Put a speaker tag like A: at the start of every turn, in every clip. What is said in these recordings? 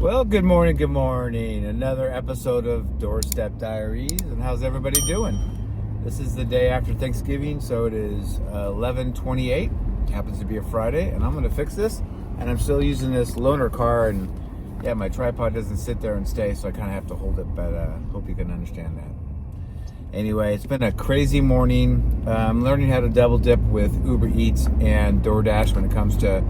A: Well, good morning, good morning. Another episode of Doorstep Diaries. And how's everybody doing? This is the day after Thanksgiving, so it is 11:28. Happens to be a Friday, and I'm going to fix this. And I'm still using this loaner car, and yeah, my tripod doesn't sit there and stay, so I kind of have to hold it, but hope you can understand that. Anyway, it's been a crazy morning. I'm learning how to double dip with Uber Eats and DoorDash when it comes to,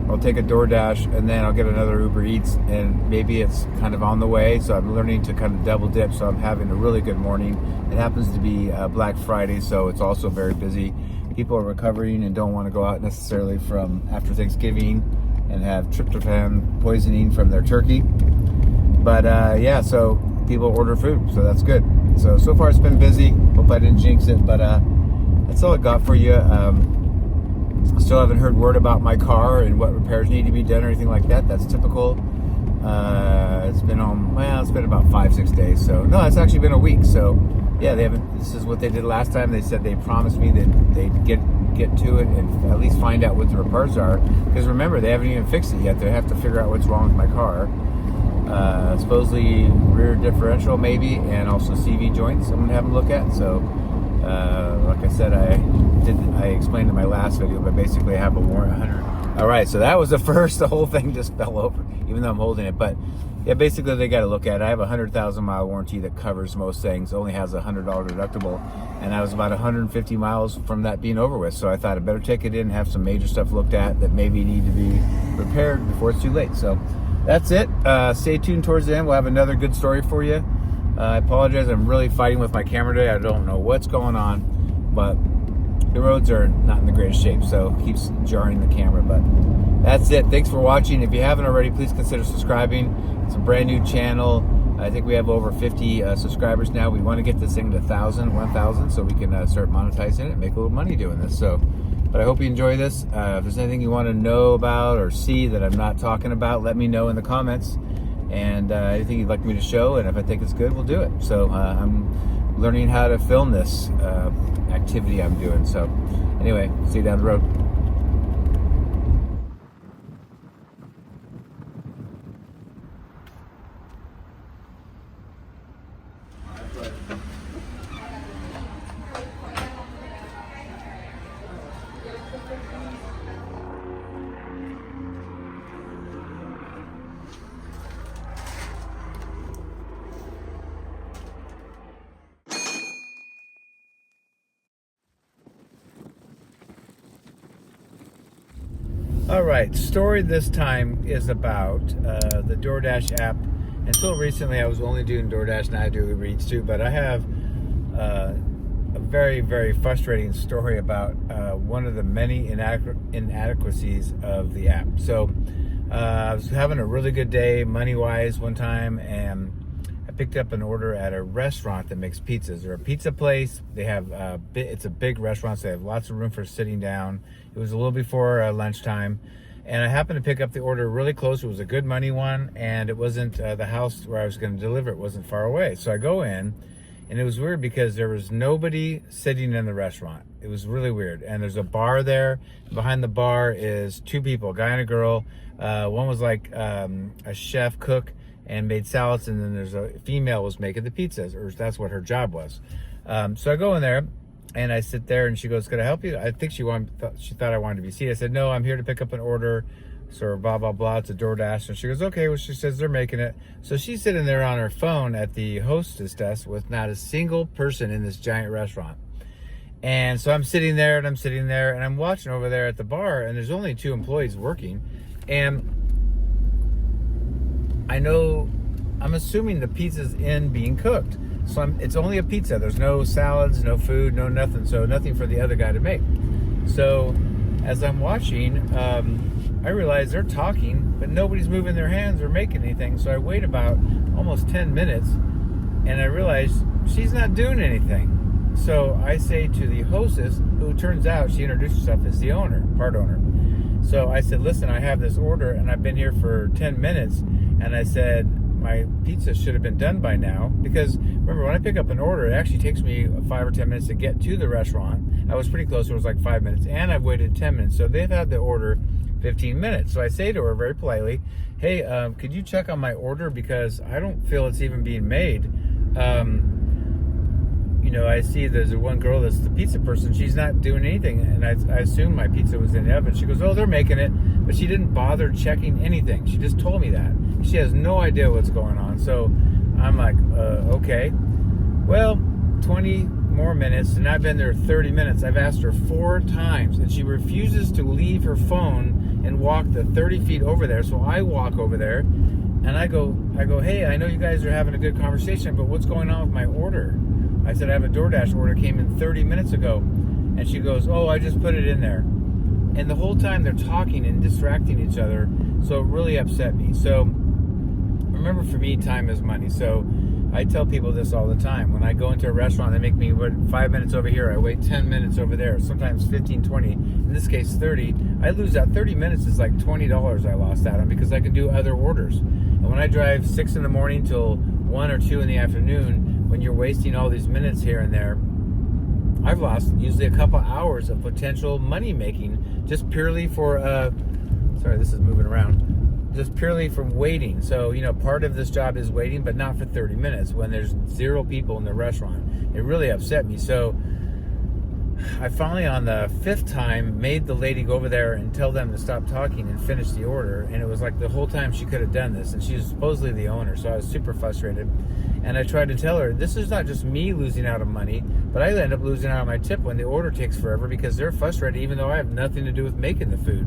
A: I'll take a DoorDash and then I'll get another Uber Eats, and maybe it's kind of on the way. So I'm learning to kind of double dip. So I'm having a really good morning. It happens to be Black Friday, so it's also very busy. People are recovering and don't want to go out necessarily from after Thanksgiving and have tryptophan poisoning from their turkey. But yeah, so people order food, so that's good. So far it's been busy. Hope I didn't jinx it, but that's all I got for you. Still haven't heard word about my car and what repairs need to be done or anything like that. That's typical. It's been it's been about 5-6 days. So no, it's actually been a week. So yeah, they haven't. This is what they did last time. They said they promised me that they'd get to it and at least find out what the repairs are. Because remember, they haven't even fixed it yet. They have to figure out what's wrong with my car. Supposedly rear differential maybe, and also CV joints I'm gonna have them look at. So like I said, I explained in my last video, but basically I have a warrant 100. All right, so that was the first. The whole thing just fell over, even though I'm holding it. But yeah, basically they got to look at it. I have a 100,000 mile warranty that covers most things. Only has a $100 deductible, and I was about 150 miles from that being over with. So I thought I better take it in and have some major stuff looked at that maybe need to be repaired before it's too late. So that's it. Stay tuned towards the end. We'll have another good story for you. I apologize. I'm really fighting with my camera today. I don't know what's going on, but the roads are not in the greatest shape, so it keeps jarring the camera. But that's it. Thanks for watching. If you haven't already, please consider subscribing. It's a brand new channel. I think we have over 50 subscribers now. We want to get this thing to 1,000, so we can start monetizing it and make a little money doing this. But I hope you enjoy this. If there's anything you want to know about or see that I'm not talking about, let me know in the comments. And anything you'd like me to show, and if I think it's good, we'll do it. So I'm learning how to film this activity I'm doing. So anyway, see you down the road. All right, story this time is about the DoorDash app. Until recently, I was only doing DoorDash, now I do Uber Eats too. But I have a very, very frustrating story about one of the many inadequacies of the app. So I was having a really good day money-wise one time, and I picked up an order at a restaurant that makes pizzas. They're a pizza place. They have it's a big restaurant, so they have lots of room for sitting down. It was a little before lunchtime, and I happened to pick up the order really close. It was a good money one, and it wasn't the house where I was going to deliver. It wasn't far away. So I go in, and it was weird because there was nobody sitting in the restaurant. It was really weird. And there's a bar there. Behind the bar is two people, a guy and a girl. One was like a chef cook and made salads, and then there's a female was making the pizzas, or that's what her job was. So I go in there, and I sit there, and she goes, "Can I help you?" I think she thought I wanted to be seated. I said, "No, I'm here to pick up an order." So blah, blah, blah, it's a DoorDash. And she goes, "Okay," well, she says they're making it. So she's sitting there on her phone at the hostess desk with not a single person in this giant restaurant. And so I'm sitting there, and I'm watching over there at the bar, and there's only 2 employees working. And I'm assuming the pizza's being cooked. So it's only a pizza. There's no salads, no food, no nothing. So nothing for the other guy to make. So as I'm watching, I realize they're talking, but nobody's moving their hands or making anything. So I wait about almost 10 minutes, and I realize she's not doing anything. So I say to the hostess, who turns out she introduced herself as the part owner. So I said, "Listen, I have this order, and I've been here for 10 minutes. And I said, my pizza should have been done by now." Because remember, when I pick up an order, it actually takes me 5 or 10 minutes to get to the restaurant. I was pretty close. It was like 5 minutes, and I've waited 10 minutes. So they've had the order 15 minutes. So I say to her very politely, hey, could you check on my order, because I don't feel it's even being made. I see there's one girl that's the pizza person. She's not doing anything, and I assume my pizza was in the oven. She goes, oh, they're making it, but she didn't bother checking anything. She just told me that. She has no idea what's going on. So I'm like, okay. Well, 20 more minutes, and I've been there 30 minutes. I've asked her 4 times, and she refuses to leave her phone and walk the 30 feet over there. So I walk over there, and I go, hey, I know you guys are having a good conversation, but what's going on with my order? I said, I have a DoorDash order, came in 30 minutes ago. And she goes, oh, I just put it in there. And the whole time they're talking and distracting each other. So it really upset me. So remember, for me, time is money. So I tell people this all the time. When I go into a restaurant, they make me wait 5 minutes over here. I wait 10 minutes over there, sometimes 15, 20. In this case, 30. I lose that. 30 minutes is like $20 I lost out on, because I can do other orders. And when I drive 6 in the morning till 1 or 2 in the afternoon, when you're wasting all these minutes here and there, I've lost usually a couple hours of potential money making just purely for, sorry, this is moving around, just purely from waiting. So, part of this job is waiting, but not for 30 minutes when there's 0 people in the restaurant. It really upset me. So I finally, on the 5th time, made the lady go over there and tell them to stop talking and finish the order. And it was like the whole time she could have done this. And she was supposedly the owner, so I was super frustrated. And I tried to tell her, this is not just me losing out on money, but I end up losing out on my tip when the order takes forever, because they're frustrated, even though I have nothing to do with making the food.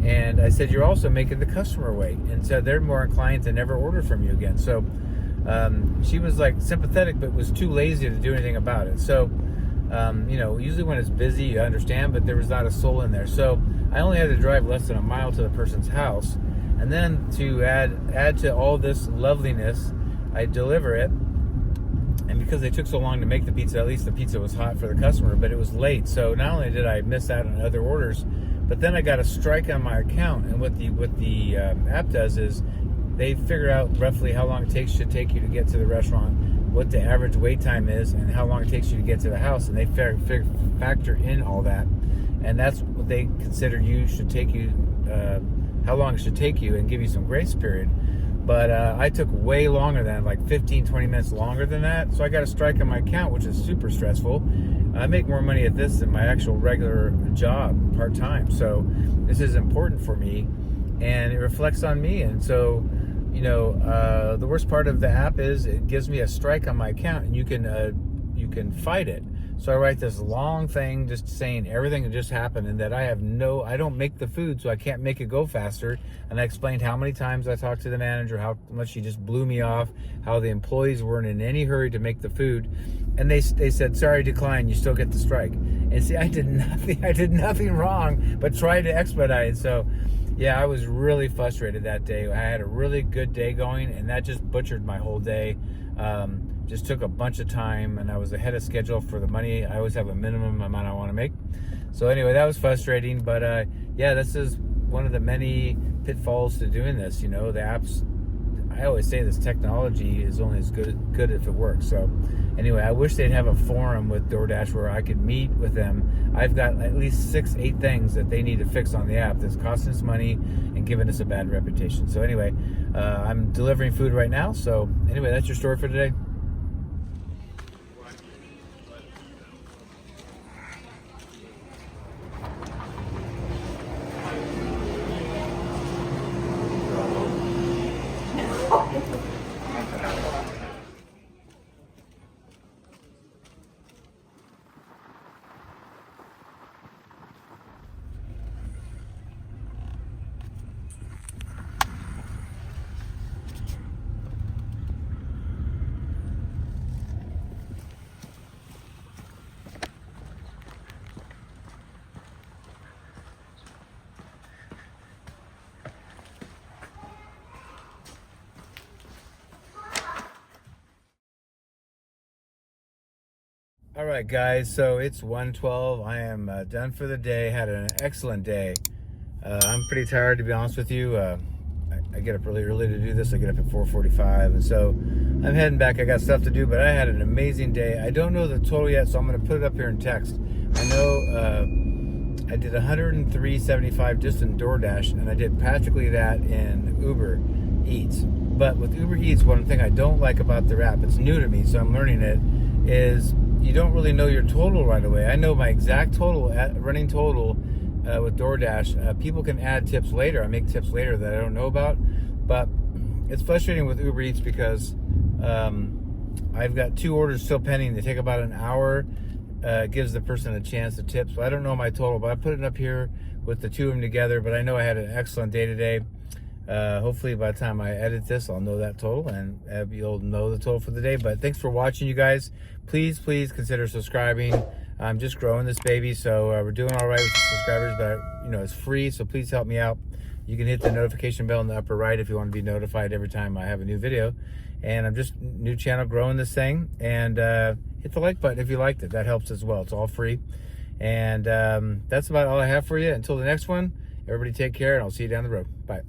A: And I said, you're also making the customer wait. And so they're more inclined to never order from you again. So she was like sympathetic, but was too lazy to do anything about it. So, usually when it's busy, you understand, but there was not a soul in there. So I only had to drive less than a mile to the person's house. And then to add to all this loveliness, I deliver it. And because they took so long to make the pizza, at least the pizza was hot for the customer, but it was late. So not only did I miss out on other orders, but then I got a strike on my account. And what the app does is they figure out roughly how long it should take you to get to the restaurant, what the average wait time is, and how long it takes you to get to the house. And they factor in all that. And that's what they consider should take you, how long it should take you, and give you some grace period. But I took way longer than, like 15, 20 minutes longer than that. So I got a strike on my account, which is super stressful. I make more money at this than my actual regular job, part-time. So this is important for me, and it reflects on me. And so, the worst part of the app is it gives me a strike on my account, and you can fight it. So I write this long thing just saying everything that just happened, and that I don't make the food, so I can't make it go faster. And I explained how many times I talked to the manager, how much she just blew me off, how the employees weren't in any hurry to make the food. And they said, sorry, decline, you still get the strike. And see, I did nothing wrong, but tried to expedite it. So yeah, I was really frustrated that day. I had a really good day going, and that just butchered my whole day. Just took a bunch of time, and I was ahead of schedule for the money. I always have a minimum amount I want to make. So anyway, that was frustrating, but yeah, this is one of the many pitfalls to doing this. The apps, I always say this technology is only as good if it works. So anyway, I wish they'd have a forum with DoorDash where I could meet with them. I've got at least 6-8 things that they need to fix on the app that's costing us money and giving us a bad reputation. So anyway, I'm delivering food right now. So anyway, that's your story for today. All right, guys, so it's 1:12. I am done for the day. Had an excellent day. I'm pretty tired, to be honest with you. I get up really early to do this. I get up at 4:45, and so I'm heading back. I got stuff to do, but I had an amazing day. I don't know the total yet, so I'm going to put it up here in text. I know I did $103.75 just in DoorDash, and I did practically that in Uber Eats. But with Uber Eats, one thing I don't like about their app, it's new to me, so I'm learning it, is you don't really know your total right away. I know my exact total, running total with DoorDash. People can add tips later. I make tips later that I don't know about. But it's frustrating with Uber Eats because I've got 2 orders still pending. They take about an hour. Gives the person a chance to tip. So I don't know my total, but I put it up here with the 2 of them together. But I know I had an excellent day today. Hopefully by the time I edit this, I'll know that total, and you'll know the total for the day. But thanks for watching, you guys. Please consider subscribing. I'm just growing this baby, so we're doing all right with the subscribers, but it's free, so please help me out. You can hit the notification bell in the upper right if you want to be notified every time I have a new video. And I'm just new channel growing this thing, and hit the like button if you liked it. That helps as well. It's all free. And that's about all I have for you. Until the next one, everybody take care, and I'll see you down the road. Bye.